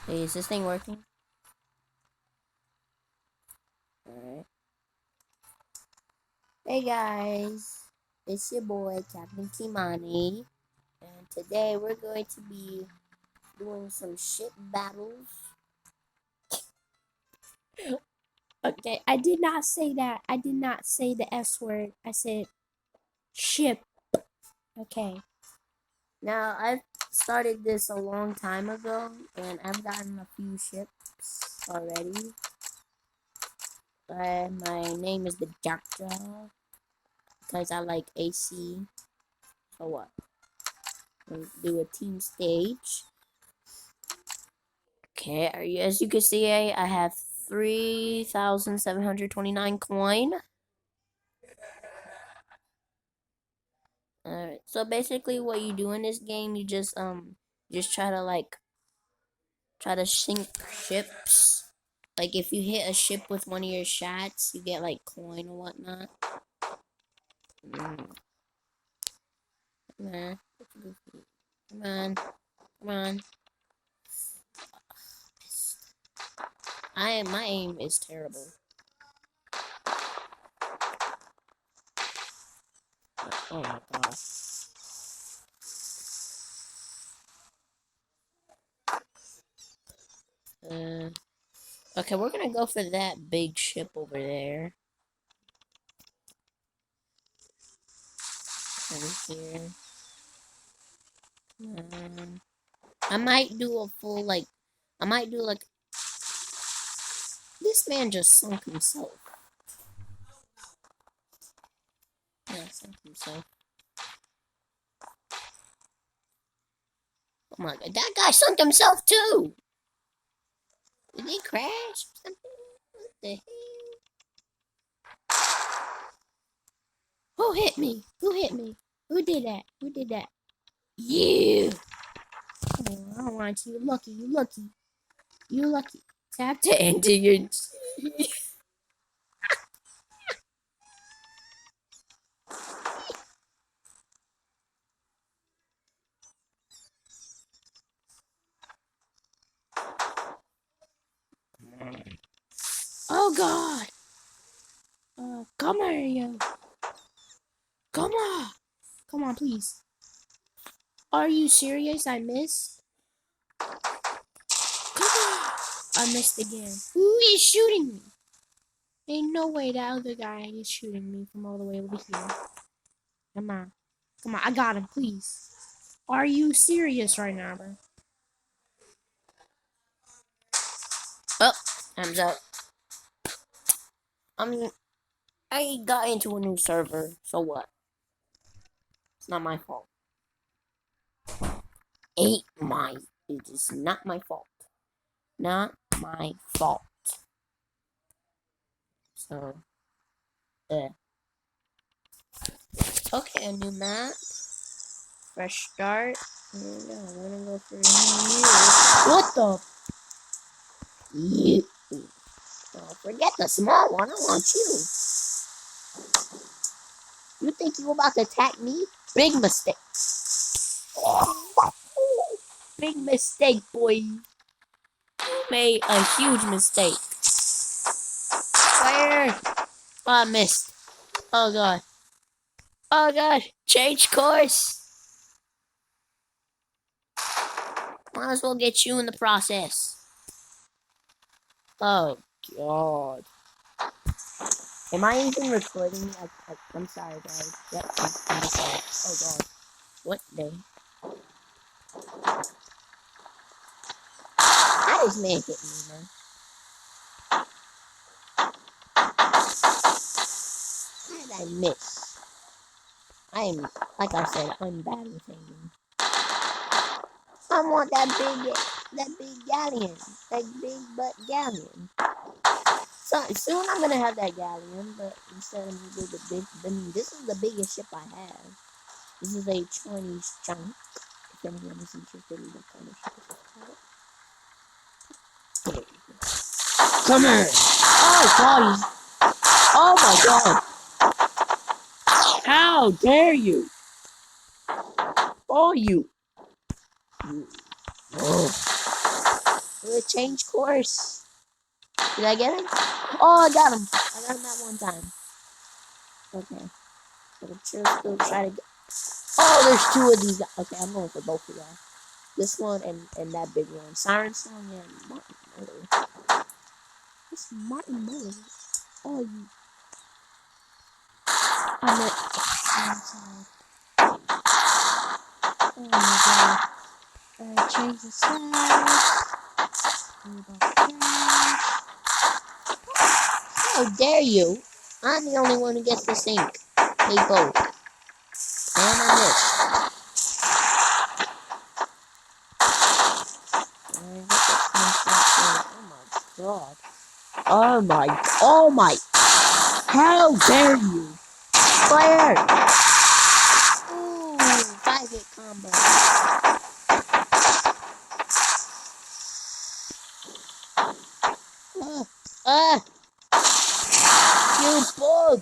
Hey, is this thing working? Alright. Hey guys, it's your boy Captain Kimani, and today we're going to be doing some ship battles. Okay, I did not say that. I did not say the S word. I said ship. Okay. Now, I've started this a long time ago, and I've gotten a few ships already. My name is the Jackdaw, because I like AC. So what? We'll do a team stage. Okay, as you can see, I have 3,729 coin. Alright, so basically what you do in this game, you just try to sink ships. Like if you hit a ship with one of your shots, you get like coin or whatnot. Mm. Come on. Come on. Come on. My aim is terrible. Oh my gosh. Okay, we're gonna go for that big ship over there. Over here. I might do a full I might do like this man just sunk himself. Yeah, sunk himself. Oh my god, that guy sunk himself too! Did he crash or something? What the hell? Who hit me? Who hit me? Who did that? Who did that? You! Oh, I don't want you. Lucky, you lucky. You lucky. Tap to enter your... Oh god! Come here, you. Come on! Come on, please. Are you serious? I missed? Come on! I missed again. Who is shooting me? Ain't no way that other guy is shooting me from all the way over here. Come on. Come on, I got him, please. Are you serious right now, bro? Oh, time's up. I mean, I got into a new server, so what? It's not my fault. It is not my fault. Not my fault. So, okay, a new map. Fresh start. Here we go. I'm gonna go for you. What the? You. Oh, forget the small one. I want you. You think you about to attack me? Big mistake. Big mistake, boy. You made a huge mistake. Where? Oh, I missed. Oh god. Oh god. Change course. Might as well get you in the process. Oh god. Am I even recording? I'm sorry, guys. Yep, I'm sorry. Oh god. What the? How does man hit me, man? How did I miss? I am, like I said, I'm bad with aiming. I want that big galleon. That big butt galleon. So soon I'm gonna have that galleon, but instead of me the big, this is the biggest ship I have. This is a Chinese chunk. If anyone is interested in what kind of ship it's called. Come here! Oh god! Oh my god! How dare you! Oh you! Oh. Change course. Did I get him? Oh, I got him. I got him that one time. Okay. So I'm sure still try to get. Oh, there's two of these guys. Okay, I'm going for both of y'all. This one and that big one. Siren Song and Martin Muller. This Martin Muller. Oh, you. I'm sorry. Oh my god. Change the size. How dare you? I'm the only one who gets the sink. They both. And I missed. Oh my god. Oh my. How dare you? Fire! Ooh, 5-hit combo. You bug!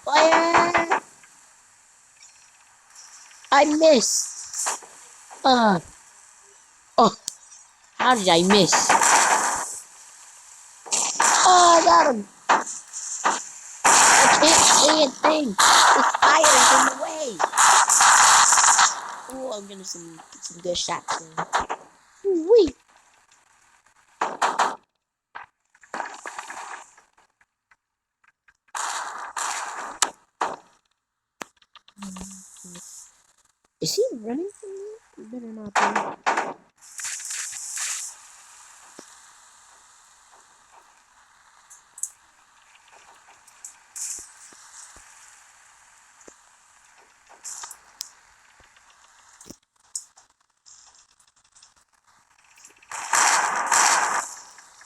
Fire! I missed! Oh, how did I miss? Oh, I got him! I can't see a thing! This fire is in the way! Oh, I'm gonna get some good shots in. Wee! Is he running from me? You better not be.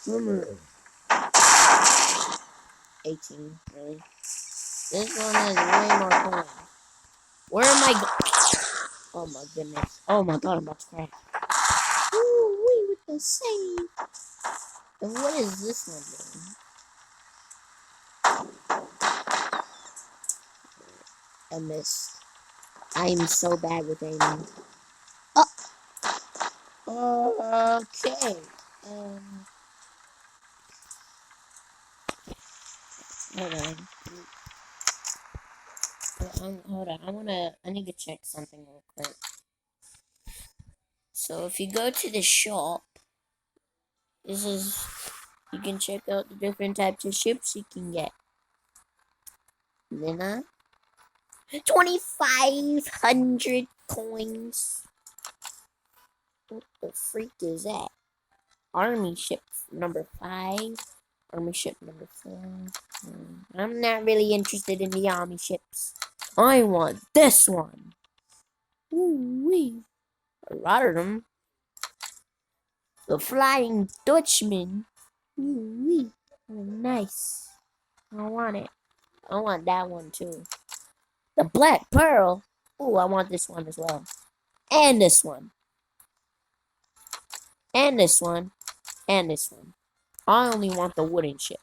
Rumor. 18, really? This one has way more coins. Where am I going? Oh my goodness. Oh my god, I'm about to crash. Ooh, wee with the save. And what is this one doing? I missed. I'm so bad with aiming. Oh! Okay. Hold on. Hold on. I need to check something real quick. So if you go to the shop, you can check out the different types of ships you can get. Then 2,500 coins. What the freak is that? Army ship number 5. Army ship number 4. I'm not really interested in the army ships. I want this one. Ooh-wee. Rotterdam. The Flying Dutchman. Ooh-wee. Oh, nice. I want it. I want that one too. The Black Pearl. Ooh, I want this one as well. And this one. And this one. And this one. I only want the wooden ship.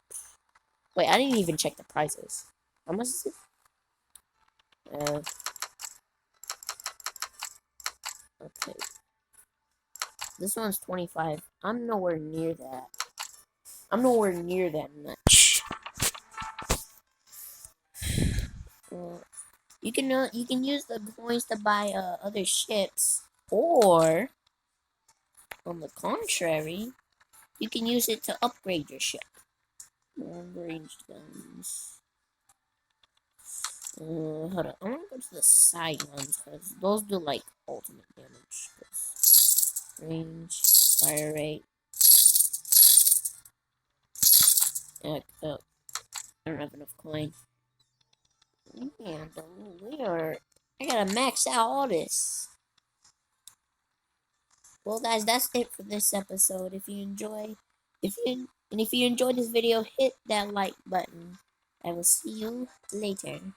Wait, I didn't even check the prices. How much is it? Okay. This one's 25. I'm nowhere near that. I'm nowhere near that much. You can use the coins to buy other ships, or on the contrary, you can use it to upgrade your ship. Long-range guns. Hold on. I want to go to the side ones because those do like ultimate damage. Range, fire rate. I don't have enough coin. Yeah, I gotta max out all this. Well, guys, that's it for this episode. If you enjoyed this video, hit that like button. I will see you later.